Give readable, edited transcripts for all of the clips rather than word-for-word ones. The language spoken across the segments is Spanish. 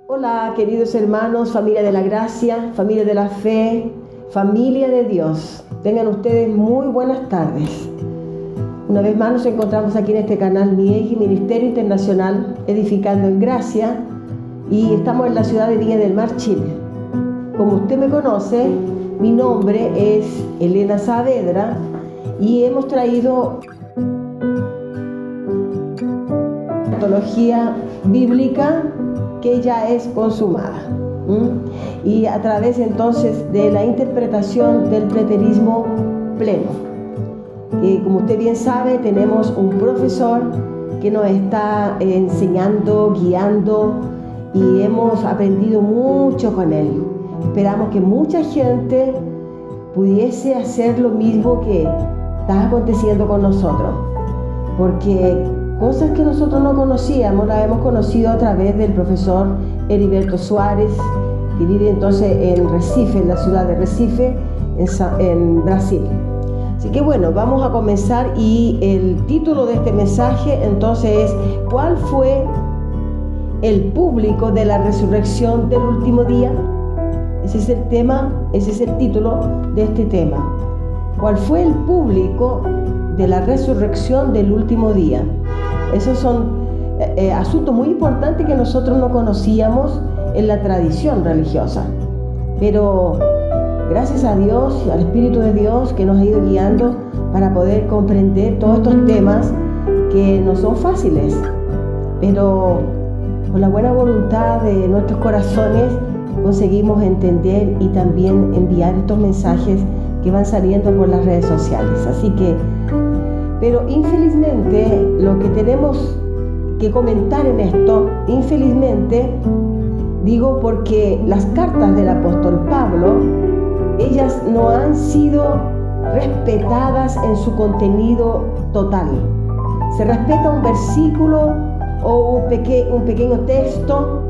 Hola, queridos hermanos, familia de la gracia, familia de la fe, familia de Dios. Tengan ustedes muy buenas tardes. Una vez más nos encontramos aquí en este canal MIEGI, Ministerio Internacional Edificando en Gracia, y estamos en la ciudad de Viña del Mar, Chile. Como usted me conoce, mi nombre es Elena Saavedra y hemos traído teología bíblica que ya es consumada. Y a través entonces de la interpretación del preterismo pleno, que como usted bien sabe, tenemos un profesor que nos está enseñando, guiando, y hemos aprendido mucho con él. Esperamos que mucha gente pudiese hacer lo mismo que está aconteciendo con nosotros, porque cosas que nosotros no conocíamos las hemos conocido a través del profesor Heriberto Suárez, que vive entonces en Recife, en la ciudad de Recife, en Brasil. Así que bueno, vamos a comenzar, y el título de este mensaje entonces es: ¿cuál fue el público de la resurrección del último día? Ese es el tema, ese es el título de este tema. ¿Cuál fue el público de la resurrección del último día? Esos son asuntos muy importantes que nosotros no conocíamos en la tradición religiosa. Pero gracias a Dios y al Espíritu de Dios que nos ha ido guiando para poder comprender todos estos temas que no son fáciles, pero con la buena voluntad de nuestros corazones conseguimos entender y también enviar estos mensajes que van saliendo por las redes sociales. Así que, pero infelizmente lo que tenemos que comentar en esto, infelizmente, digo porque las cartas del apóstol Pablo, ellas no han sido respetadas en su contenido total. Se respeta un versículo o un pequeño texto,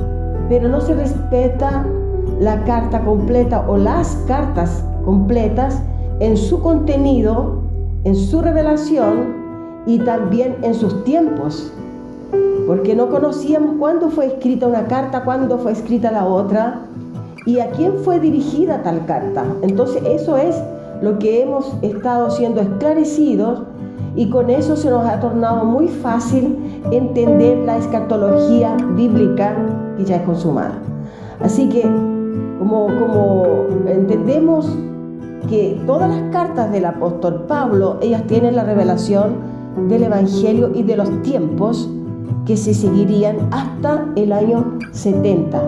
pero no se respeta la carta completa o las cartas completas en su contenido, en su revelación y también en sus tiempos, porque no conocíamos cuándo fue escrita una carta, cuándo fue escrita la otra y a quién fue dirigida tal carta. Entonces eso es lo que hemos estado siendo esclarecidos, y con eso se nos ha tornado muy fácil entender la escatología bíblica que ya es consumada. Así que como entendemos que todas las cartas del apóstol Pablo, ellas tienen la revelación del Evangelio y de los tiempos que se seguirían hasta el año 70,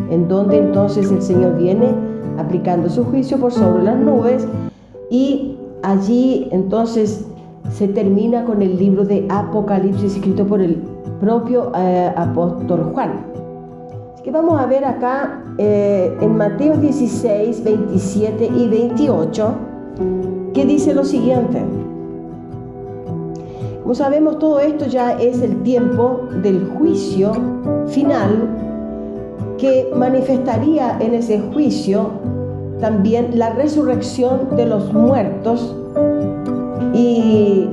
en donde entonces el Señor viene aplicando su juicio por sobre las nubes, y allí entonces se termina con el libro de Apocalipsis escrito por el propio apóstol Juan. Así que vamos a ver acá en Mateo 16, 27 y 28, que dice lo siguiente. Como sabemos, todo esto ya es el tiempo del juicio final, que manifestaría en ese juicio también la resurrección de los muertos, y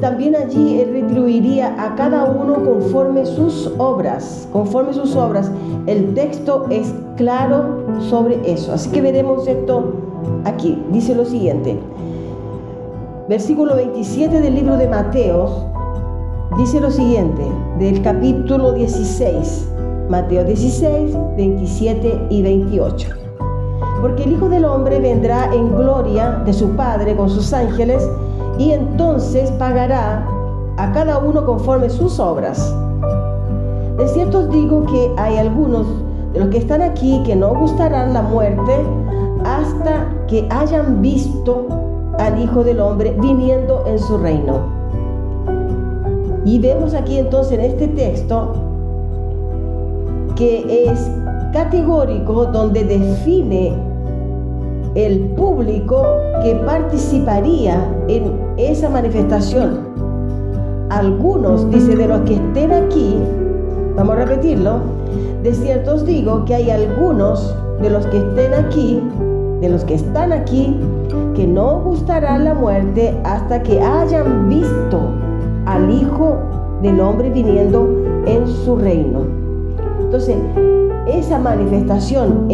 también allí Él retribuiría a cada uno conforme sus obras. Conforme sus obras. El texto es claro sobre eso. Así que veremos esto aquí. Dice lo siguiente. Versículo 27 del libro de Mateo dice lo siguiente, del capítulo 16. Mateo 16, 27 y 28. Porque el Hijo del Hombre vendrá en gloria de su Padre con sus ángeles, y entonces pagará a cada uno conforme sus obras. De cierto os digo que hay algunos de los que están aquí que no gustarán la muerte hasta que hayan visto al Hijo del Hombre viniendo en su reino. Y vemos aquí entonces en este texto que es categórico, donde define el público que participaría en esa manifestación. Algunos, dice, de los que estén aquí, vamos a repetirlo, de cierto os digo que hay algunos de los que estén aquí, de los que están aquí, que no gustarán la muerte hasta que hayan visto al Hijo del Hombre viniendo en su reino. Entonces, en esa manifestación,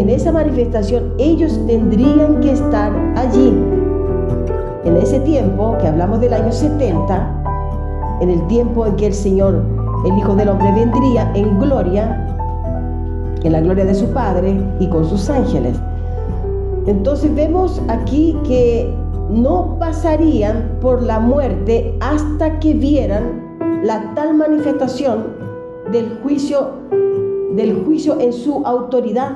ellos tendrían que estar allí. En ese tiempo, que hablamos del año 70, en el tiempo en que el Señor, el Hijo del Hombre, vendría en gloria, en la gloria de su Padre y con sus ángeles. Entonces vemos aquí que no pasarían por la muerte hasta que vieran la tal manifestación del juicio en su autoridad.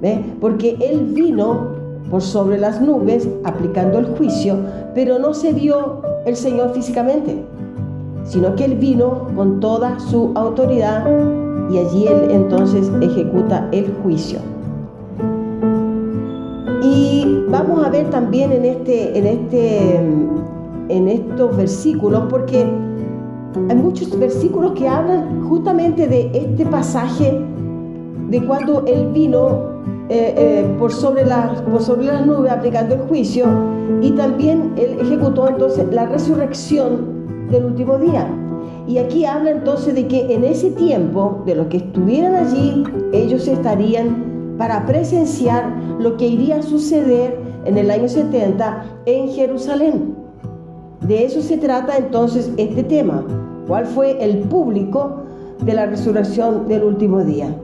¿Ve? Porque Él vino por sobre las nubes aplicando el juicio, pero no se vio el Señor físicamente, sino que Él vino con toda su autoridad y allí Él entonces ejecuta el juicio. Y vamos a ver también en estos versículos, porque hay muchos versículos que hablan justamente de este pasaje de cuando Él vino por sobre las nubes aplicando el juicio, y también Él ejecutó entonces la resurrección del último día. Y aquí habla entonces de que en ese tiempo, de los que estuvieran allí, ellos estarían para presenciar lo que iría a suceder en el año 70 en Jerusalén. De eso se trata entonces este tema. ¿Cuál fue el público de la resurrección del último día?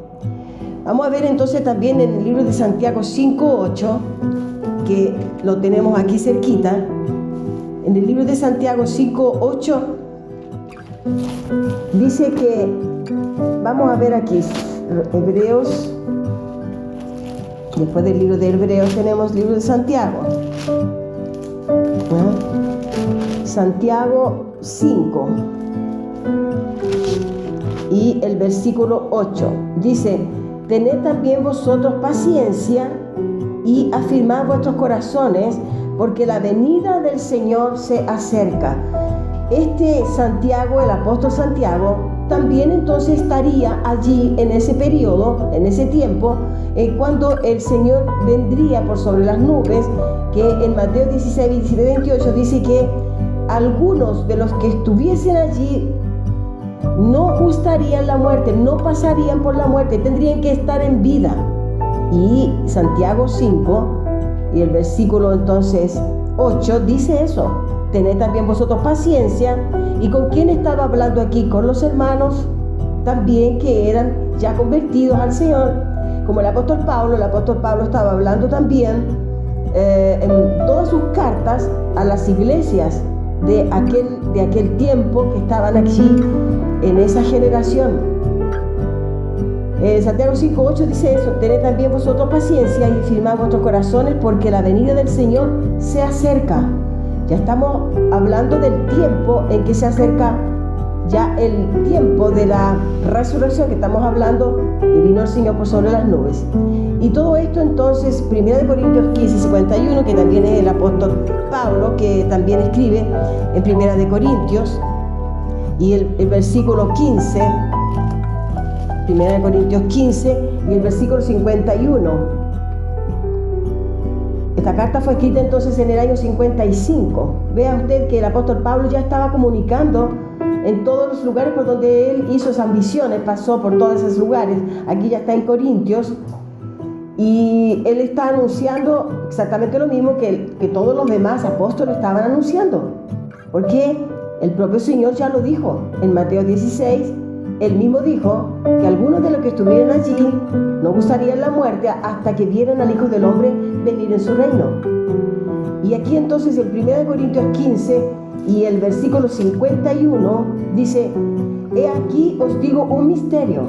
Vamos a ver entonces también en el libro de Santiago 5:8, que lo tenemos aquí cerquita. En el libro de Santiago 5:8 dice que, vamos a ver aquí, Hebreos, después del libro de Hebreos tenemos el libro de Santiago. Santiago 5 y el versículo 8 dice: tened también vosotros paciencia y afirmad vuestros corazones, porque la venida del Señor se acerca. Este Santiago, el apóstol Santiago, también entonces estaría allí en ese periodo, en ese tiempo, cuando el Señor vendría por sobre las nubes, que en Mateo 16, 27, 28 dice que algunos de los que estuviesen allí no gustarían la muerte, no pasarían por la muerte, tendrían que estar en vida. Y Santiago 5 y el versículo entonces 8 dice eso: tened también vosotros paciencia. ¿Y con quién estaba hablando aquí? Con los hermanos también que eran ya convertidos al Señor, como el apóstol Pablo. El apóstol Pablo estaba hablando también en todas sus cartas a las iglesias de aquel tiempo que estaban aquí en esa generación. Santiago 5:8 dice eso: tened también vosotros paciencia y firmad vuestros corazones, porque la venida del Señor se acerca. Ya estamos hablando del tiempo en que se acerca ya el tiempo de la resurrección, que estamos hablando que vino el Señor por sobre las nubes. Y todo esto entonces, 1 Corintios 15:51, que también es el apóstol Pablo, que también escribe en 1 Corintios, y el versículo 15, 1 Corintios 15 y el versículo 51. Esta carta fue escrita entonces en el año 55. Vea usted que el apóstol Pablo ya estaba comunicando en todos los lugares por donde él hizo esas misiones, pasó por todos esos lugares. Aquí ya está en Corintios, y él está anunciando exactamente lo mismo que todos los demás apóstoles estaban anunciando, porque el propio Señor ya lo dijo en Mateo 16. Él mismo dijo que algunos de los que estuvieran allí no gustarían la muerte hasta que vieran al Hijo del Hombre venir en su reino. Y aquí entonces en 1 Corintios 15 y el versículo 51 dice: he aquí os digo un misterio.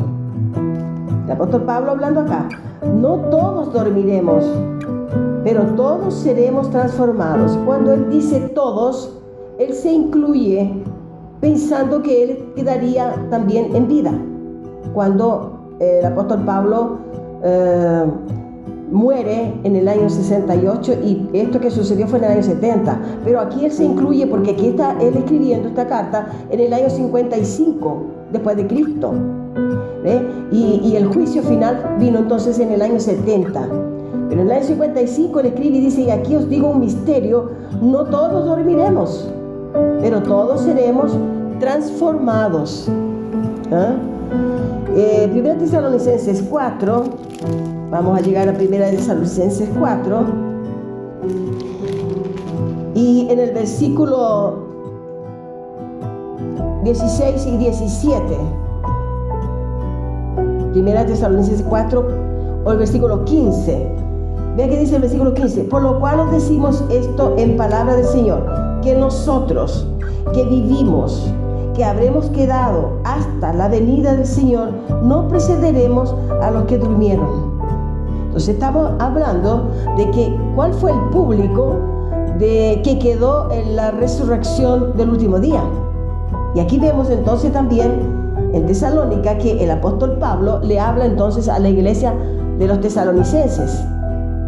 El apóstol Pablo hablando acá: no todos dormiremos, pero todos seremos transformados. Cuando él dice todos, él se incluye pensando que él quedaría también en vida. Cuando el apóstol Pablo muere en el año 68, y esto que sucedió fue en el año 70, pero aquí él se incluye porque aquí está él escribiendo esta carta en el año 55 después de Cristo. Y el juicio final vino entonces en el año 70, pero en el año 55 él escribe y dice: y aquí os digo un misterio, no todos dormiremos, pero todos seremos transformados. Primera Tesalonicenses 4, vamos a llegar a Primera Tesalonicenses 4, y en el versículo 16 y 17, Primera Tesalonicenses 4, o el versículo 15, vea que dice el versículo 15, por lo cual os decimos esto en palabra del Señor, que nosotros que vivimos, que habremos quedado hasta la venida del Señor, no precederemos a los que durmieron. Entonces estamos hablando de que cuál fue el público de que quedó en la resurrección del último día. Y aquí vemos entonces también en Tesalónica que el apóstol Pablo le habla entonces a la iglesia de los tesalonicenses,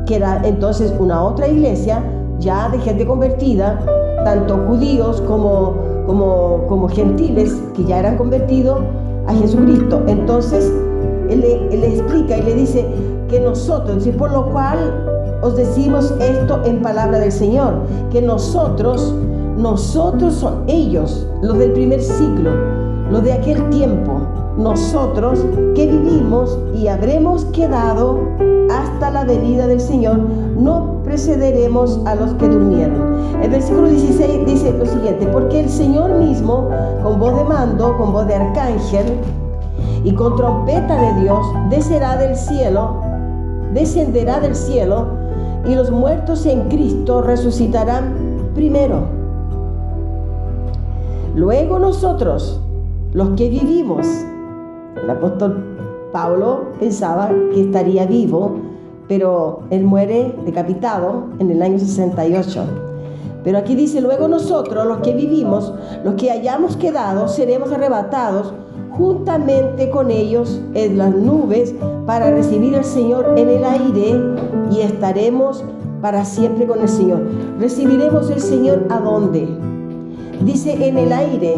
que era entonces una otra iglesia ya de gente convertida, tanto judíos como gentiles que ya eran convertidos a Jesucristo. Entonces él le explica y le dice que nosotros, por lo cual os decimos esto en palabra del Señor, que nosotros son ellos, los del primer siglo, los de aquel tiempo, nosotros que vivimos y habremos quedado hasta la venida del Señor, no precederemos a los que durmieron. El versículo 16 dice lo siguiente: porque el Señor mismo, con voz de mando, con voz de arcángel y con trompeta de Dios, descenderá del cielo, y los muertos en Cristo resucitarán primero. Luego nosotros, los que vivimos, el apóstol Pablo pensaba que estaría vivo, pero él muere decapitado en el año 68. Pero aquí dice, luego nosotros, los que vivimos, los que hayamos quedado, seremos arrebatados juntamente con ellos en las nubes para recibir al Señor en el aire, y estaremos para siempre con el Señor. ¿Recibiremos el Señor a dónde? Dice en el aire.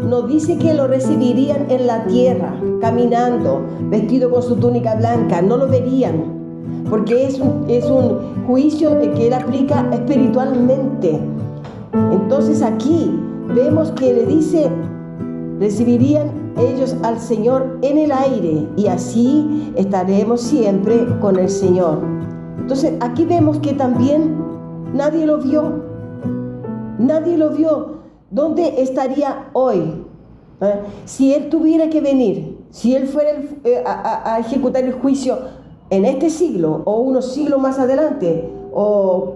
No dice que lo recibirían en la tierra, caminando, vestido con su túnica blanca. No lo verían, porque es un juicio que él aplica espiritualmente. Entonces aquí vemos que le dice, recibirían ellos al Señor en el aire, y así estaremos siempre con el Señor. Entonces aquí vemos que también nadie lo vio. ¿Dónde estaría hoy? Si él tuviera que venir, si él fuera a ejecutar el juicio en este siglo o unos siglos más adelante, o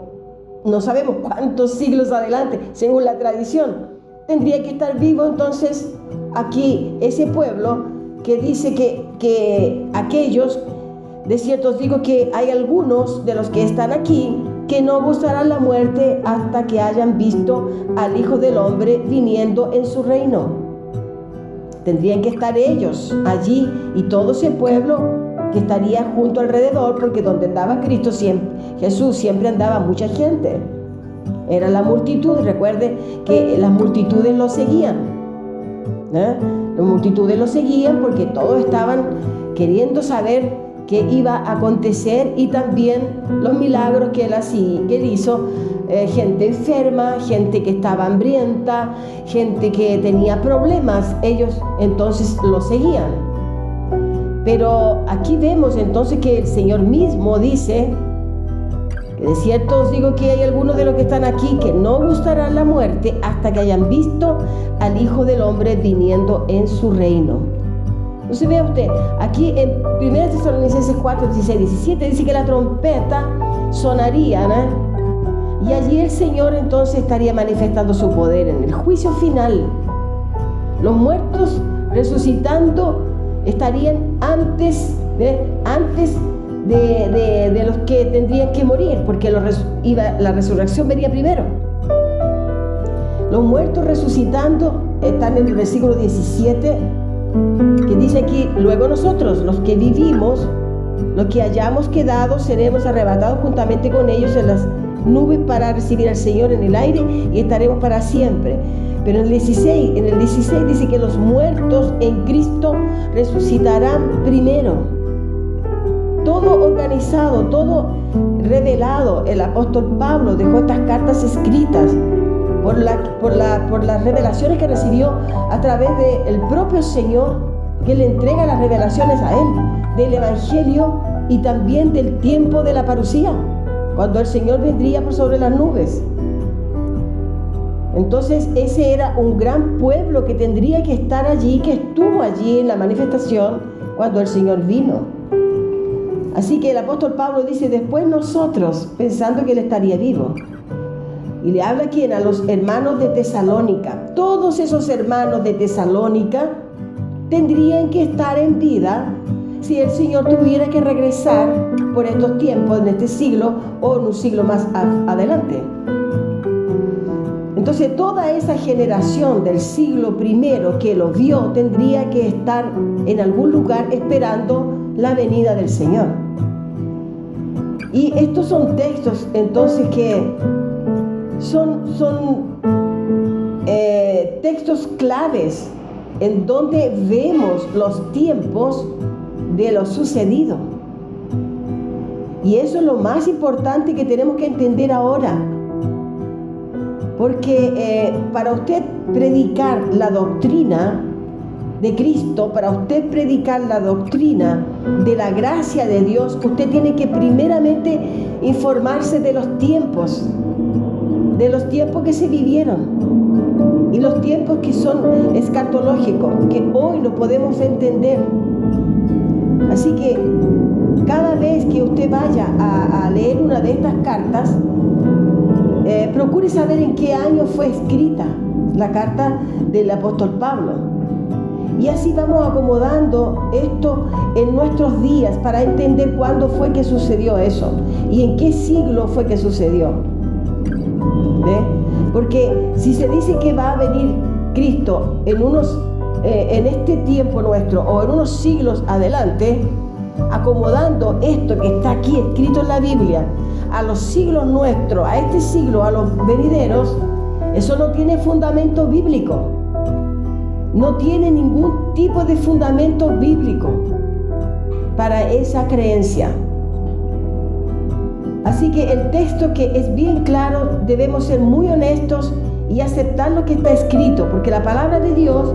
no sabemos cuántos siglos adelante, según la tradición, tendría que estar vivo entonces aquí ese pueblo que dice que aquellos, de cierto os digo que hay algunos de los que están aquí que no gustarán la muerte hasta que hayan visto al Hijo del Hombre viniendo en su reino. Tendrían que estar ellos allí y todo ese pueblo que estaría junto alrededor, porque donde andaba Jesús siempre andaba mucha gente. Era la multitud. Recuerde que las multitudes lo seguían. Las multitudes lo seguían porque todos estaban queriendo saber qué iba a acontecer, y también los milagros que él hizo. Gente enferma, gente que estaba hambrienta, gente que tenía problemas, ellos entonces lo seguían. Pero aquí vemos entonces que el Señor mismo dice que de cierto os digo que hay algunos de los que están aquí que no gustarán la muerte hasta que hayan visto al Hijo del Hombre viniendo en su reino. Entonces vea usted, aquí en 1 Tesalonicenses 4, 16, 17 dice que la trompeta sonaría, y allí el Señor entonces estaría manifestando su poder en el juicio final. Los muertos resucitando estarían antes de los que tendrían que morir, porque la resurrección venía primero. Los muertos resucitando están en el versículo 17, que dice aquí, luego nosotros, los que vivimos, los que hayamos quedado, seremos arrebatados juntamente con ellos en las nubes para recibir al Señor en el aire, y estaremos para siempre. Pero en el 16 dice que los muertos en Cristo resucitarán primero. Todo organizado, todo revelado. El apóstol Pablo dejó estas cartas escritas por las revelaciones que recibió a través del propio Señor, que le entrega las revelaciones a él, del Evangelio y también del tiempo de la parucía, cuando el Señor vendría por sobre las nubes. Entonces ese era un gran pueblo que tendría que estar allí, que estuvo allí en la manifestación cuando el Señor vino. Así que el apóstol Pablo dice, después nosotros, pensando que él estaría vivo. Y le habla ¿quién? A los hermanos de Tesalónica. Todos esos hermanos de Tesalónica tendrían que estar en vida si el Señor tuviera que regresar por estos tiempos, en este siglo o en un siglo más adelante. Entonces toda esa generación del siglo primero que lo vio tendría que estar en algún lugar esperando la venida del Señor. Y estos son textos entonces que son textos claves en donde vemos los tiempos de lo sucedido. Y eso es lo más importante que tenemos que entender ahora. Porque para usted predicar la doctrina de Cristo, para usted predicar la doctrina de la gracia de Dios, usted tiene que primeramente informarse de los tiempos que se vivieron y los tiempos que son escatológicos, que hoy no podemos entender. Así que cada vez que usted vaya a leer una de estas cartas, procure saber en qué año fue escrita la carta del apóstol Pablo. Y así vamos acomodando esto en nuestros días para entender cuándo fue que sucedió eso y en qué siglo fue que sucedió. ¿Ve? Porque si se dice que va a venir Cristo en este tiempo nuestro o en unos siglos adelante, acomodando esto que está aquí escrito en la Biblia a los siglos nuestros, a este siglo, a los venideros, eso no tiene fundamento bíblico. No tiene ningún tipo de fundamento bíblico para esa creencia. Así que el texto, que es bien claro, debemos ser muy honestos y aceptar lo que está escrito, porque la palabra de Dios,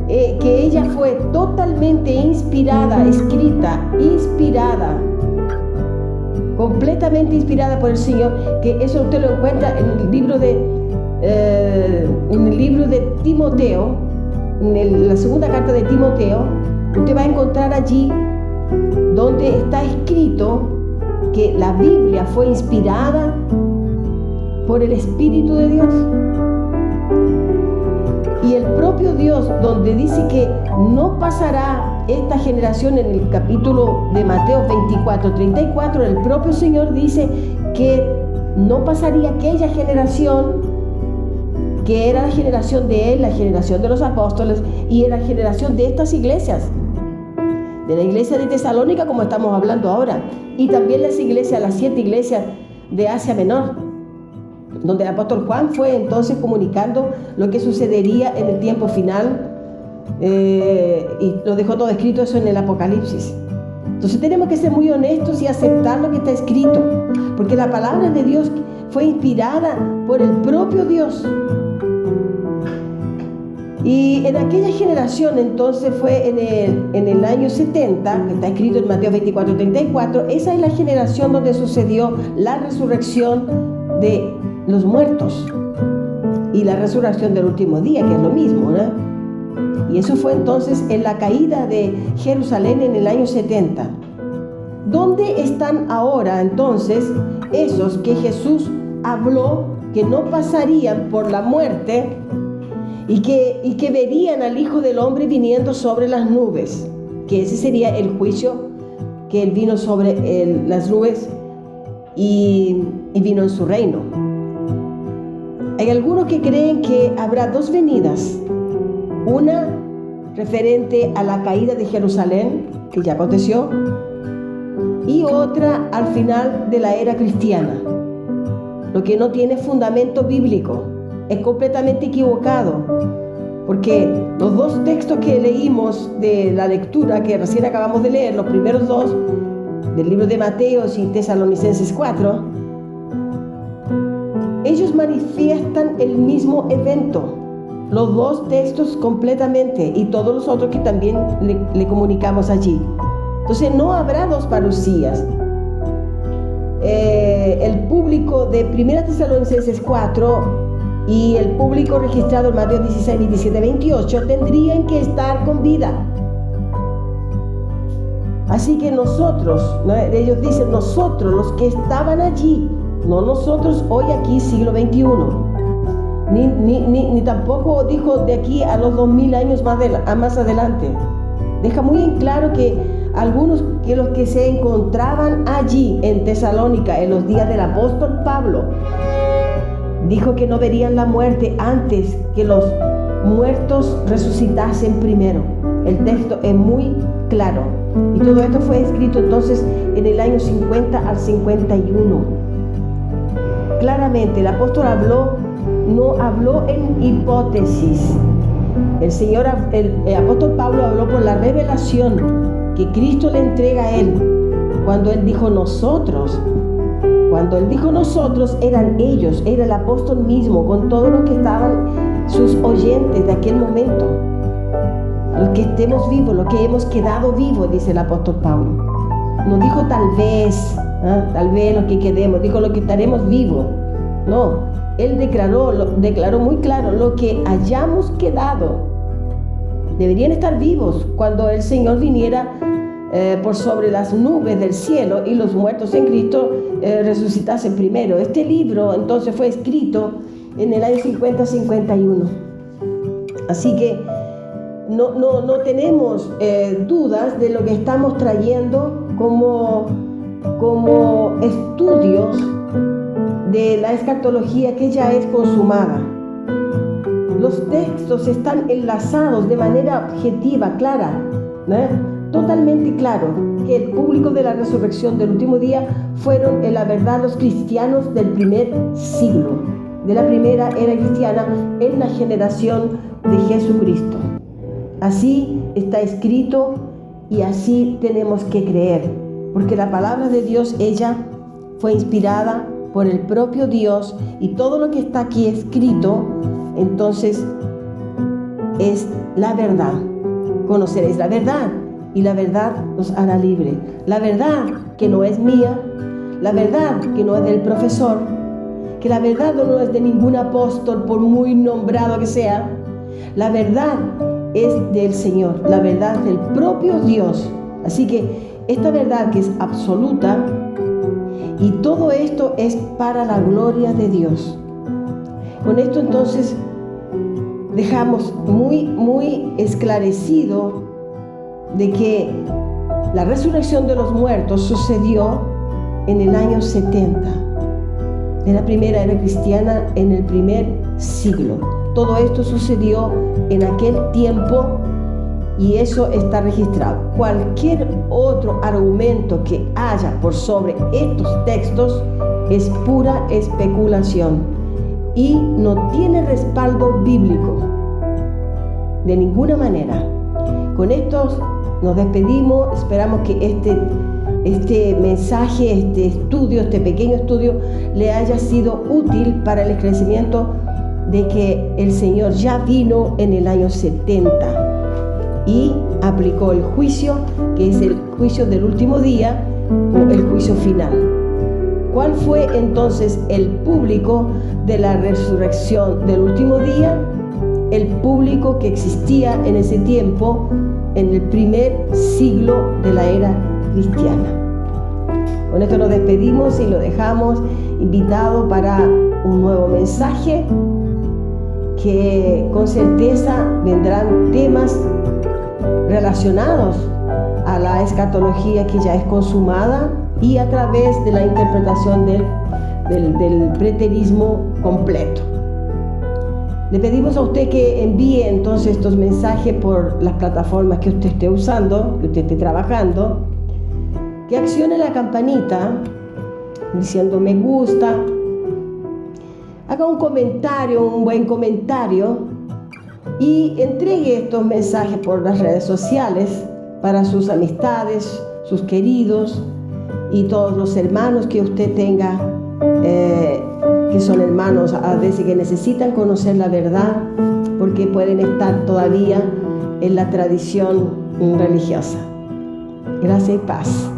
que ella fue totalmente inspirada, escrita, inspirada, completamente inspirada por el Señor, que eso usted lo encuentra en el libro de Timoteo, en la segunda carta de Timoteo. Usted va a encontrar allí donde está escrito que la Biblia fue inspirada por el Espíritu de Dios. Y el propio Dios, donde dice que no pasará esta generación, en el capítulo de Mateo 24:34, el propio Señor dice que no pasaría aquella generación que era la generación de Él, la generación de los apóstoles, y era la generación de estas iglesias, de la iglesia de Tesalónica, como estamos hablando ahora, y también las 7 iglesias de Asia Menor, donde el apóstol Juan fue entonces comunicando lo que sucedería en el tiempo final, y lo dejó todo escrito eso en el Apocalipsis. Entonces tenemos que ser muy honestos y aceptar lo que está escrito, porque la palabra de Dios fue inspirada por el propio Dios. Y en aquella generación entonces fue en el año 70, que está escrito en Mateo 24:34, esa es la generación donde sucedió la resurrección de los muertos y la resurrección del último día, que es lo mismo, ¿no? Y eso fue entonces en la caída de Jerusalén en el año 70. ¿Dónde están ahora entonces esos que Jesús habló que no pasarían por la muerte y que verían al Hijo del Hombre viniendo sobre las nubes? Que ese sería el juicio, que Él vino sobre las nubes y vino en su reino. Hay algunos que creen que habrá 2 venidas, una referente a la caída de Jerusalén, que ya aconteció, y otra al final de la era cristiana, lo que no tiene fundamento bíblico, es completamente equivocado, porque los 2 textos que leímos de la lectura que recién acabamos de leer, los primeros 2 del libro de Mateo y Tesalonicenses 4, ellos manifiestan el mismo evento, los dos textos completamente y todos los otros que también le comunicamos allí. Entonces no habrá dos parusías. El público de 1 Tesalonicenses 4 y el público registrado en Mateo 16, 27, 28 tendrían que estar con vida. Así que nosotros, ¿no? Ellos dicen nosotros, los que estaban allí, no nosotros hoy aquí, siglo XXI. Ni tampoco dijo de aquí a los 2000 años más adelante. Deja muy en claro que algunos que los que se encontraban allí en Tesalónica en los días del apóstol Pablo, dijo que no verían la muerte antes que los muertos resucitasen primero. El texto es muy claro. Y todo esto fue escrito entonces en el año 50 al 51. Claramente el apóstol no habló en hipótesis. El apóstol Pablo habló por la revelación que Cristo le entrega a él. Cuando él dijo nosotros, eran ellos, era el apóstol mismo, con todos los que estaban sus oyentes de aquel momento. Los que estemos vivos, los que hemos quedado vivos, dice el apóstol Pablo. No dijo tal vez los que quedemos, dijo los que estaremos vivos. No, él declaró muy claro, lo que hayamos quedado deberían estar vivos cuando el Señor viniera por sobre las nubes del cielo y los muertos en Cristo resucitasen primero. Este libro entonces fue escrito en el año 50-51. Así que no tenemos dudas de lo que estamos trayendo como estudios de la escatología que ya es consumada. Los textos están enlazados de manera objetiva, clara, totalmente claro, que el público de la resurrección del último día fueron en la verdad los cristianos del primer siglo, de la primera era cristiana en la generación de Jesucristo. Así está escrito y así tenemos que creer, porque la palabra de Dios, ella fue inspirada por el propio Dios, y todo lo que está aquí escrito entonces es la verdad. Conoceréis la verdad y la verdad os hará libre. La verdad que no es mía, la verdad que no es del profesor, que la verdad no es de ningún apóstol por muy nombrado que sea. La verdad es del Señor, la verdad del propio Dios. Así que esta verdad que es absoluta, y todo esto es para la gloria de Dios. Con esto entonces dejamos muy esclarecido de que la resurrección de los muertos sucedió en el año 70 de la primera era cristiana, en el primer siglo. Todo esto sucedió en aquel tiempo y eso está registrado. Cualquier otro argumento que haya por sobre estos textos es pura especulación y no tiene respaldo bíblico de ninguna manera. Con esto nos despedimos. Esperamos que este mensaje, este estudio, este pequeño estudio le haya sido útil para el esclarecimiento de que el Señor ya vino en el año 70 y aplicó el juicio, que es el juicio del último día o el juicio final. ¿Cuál fue entonces el público de la resurrección del último día? El público que existía en ese tiempo, en el primer siglo de la era cristiana. Con esto nos despedimos y lo dejamos invitado para un nuevo mensaje, que con certeza vendrán temas relacionados a la escatología que ya es consumada y a través de la interpretación del preterismo completo. Le pedimos a usted que envíe entonces estos mensajes por las plataformas que usted esté usando, que usted esté trabajando, que accione la campanita diciendo me gusta, haga un comentario, un buen comentario, y entregue estos mensajes por las redes sociales para sus amistades, sus queridos y todos los hermanos que usted tenga, que son hermanos a veces que necesitan conocer la verdad, porque que pueden estar todavía en la tradición religiosa. Gracias y paz.